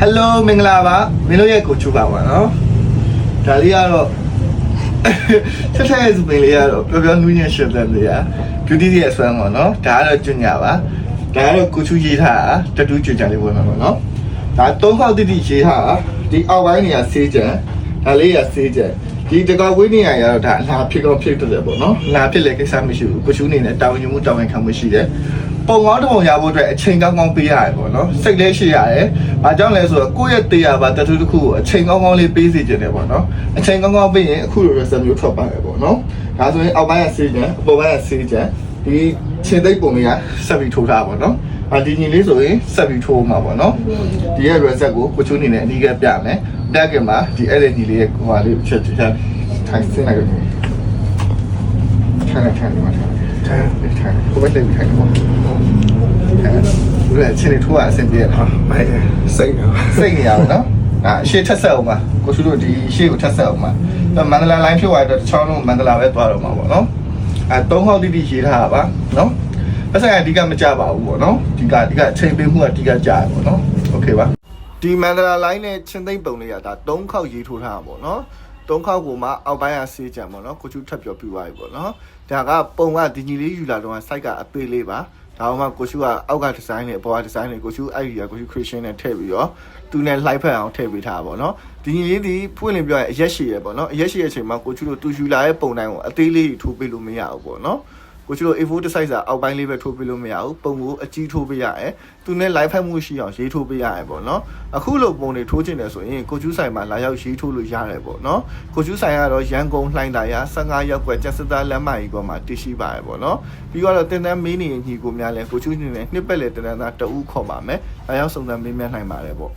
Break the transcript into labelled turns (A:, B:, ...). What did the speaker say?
A: Hello မင်္ဂလာပါမင်းတို့ရဲ့ကိုချိုးပါပါနော်ဒါလေးကတော့ဆက်ဆက်ရဲ့စုပင်လေးကတော့ပြောပြောနူးညံ့ရှက်တဲ့လေးอ่ะ beauty ရဲ့အစွမ်းပေါ့နော်ဒါကတော့ကျွညာပါဒါကတော့ကိုချိုးရေးထားတာတတူးကျွညာလေးပေါ့နော်ဒါ၃ခေါက်တိတိရေးထားတာဒီအောက်ပိုင်းနေရာဆေးကြံဒါလေးရဆေးကြံဒီတကောက်ဝေးနေရာရတော့ဒါအလားဖြစ်ကောင်းဖြစ်တယ်ပေါ့နော်လာဖြစ်လေကိစ္စမရှိဘူးကိုချိုးနေနဲ့တောင်းယူမှုတောင်းရင်ခံမှုရှိတယ်ပုံကောင်းတစ်ပုံရဖို့အတွက်အချိန်ကောင်းကောင်းပေးရတယ်ပေါ့နော်စိတ်လေးရှိရတယ်။ဘာကြောင့်လဲဆိုတော့ကိုယ့်ရဲ့တရားပါတတူတစ်ခုကိုအချိန်ကောင်းကောင်းလေးပေးစီခြင်းတယ်ပေါ့နော်။အချိန်ကောင်းကောင်းပေးရင်အခုလို result မျိုးထွက်ပါတယ်ပေါ့နော်။ဒါဆိုရင်အောက်ပိုင်းကဆေးကြံအပေါ်ပိုင်းကဆေးကြံဒီခြေသိပ်ပုံလေးကဆက်ပြီးထိုးထားပါတော့။ဒီညီလေးဆိုရင်ဆက်ပြီးထိုးမှာပေါ့နော်။ဒီရဲ့ result ကိုချိုးနေနဲ့အနီးကပြမယ်။ပြခင်မှာဒီအဲ့ဒီညီလေးရဲ့ဟိုဟာလေးချက်ထိုင်စင်းလိုက်တယ်။ထိုင်နေမှာထိုင်ကိုပဲတက်ပြီးထိုင်ပေါ့အဲ့ချင်းထိုးအဆင်ပြေနော်မိုက်စိတ်နေရအောင်နော်ရှေ့ထက်ဆက်အောင်ပါကိုစုတို့ဒီရှေ့ကိုထက်ဆက်အောင်ပါမန္တလာလိုင်းဖြုတ်သွားတော့တချောင်းလုံးမန္တလာပဲသွားတော့မှာပေါ့နော်၃ခေါက်တိတိရေးထားတာပါနော်ပတ်စံအဓိကမကြပါဘူးပေါ့နော်ဒီကအချိန်ပေးမှုကအဓိကကြရပေါ့နော်โอเคပါဒီမန္တလာလိုင်းနဲ့ချင်းသိမ့်ပုံလေးကဒါ၃ခေါက်ရေးထိုးထားတာပေါ့နော်၃ခေါက်ကိုမှအောက်ပိုင်းကဆေးကြံပေါ့နော်ကိုchúထပ်ပြောပြသွားပြီပေါ့နော်ဒါကပုံကဒီညီလေးယူလာတော့ site ကအပေးလေးပါဒါမှကိုchúကအောက်က design နဲ့အပေါ်က design နဲ့ကိုchúအဲ့ဒီကကိုchú creation နဲ့ထည့်ပြီးတော့သူနဲ့ live ဖက်အောင်ထည့်ပေးထားပါပေါ့နော်ဒီညီလေးဒီဖွင့်လင်းပြောရင်အရက်ရှိရပေါ့နော်အရက်ရှိတဲ့အချိန်မှာကိုchúတို့သူယူလာတဲ့ပုံတိုင်းကိုအသေးလေးထိုးပေးလို့မရဘူးပေါ့နော်ကိုchúတို့ A4 size စာအောက်ပိုင်းလေးပဲထိုးပေးလို့မရဘူးပုံကိုအကြီးထိုးပေးရတယ်သူနဲ့ live ဖက်မှုရှိအောင်ရေးထိုးပေးရတယ်ပေါ့နော်အခုလိုပုံတွေထိုးချင်တယ်ဆိုရင်ကိုchúဆိုင်မှာလာရောက်ရေးထိုးလို့ရတယ်ပေါ့နော်ကိုchúဆိုင်ကတော့ရန်ကုန်လှိုင်းသာရ15ရပ်ကွက်ကျက်စသားလမ်းမကြီးပေါ်မှာတည်ရှိပါရပေါ့နော်ပြီးတော့တင်တန်းမင်းနေညီကိုများလဲကိုchúနေနဲ့နှစ်ပတ်လေတင်တန်းသားတအူးခေါ်ပါမယ်လာရောက်စုံစမ်းမေးမြန်းနိုင်ပါတယ်ပေါ့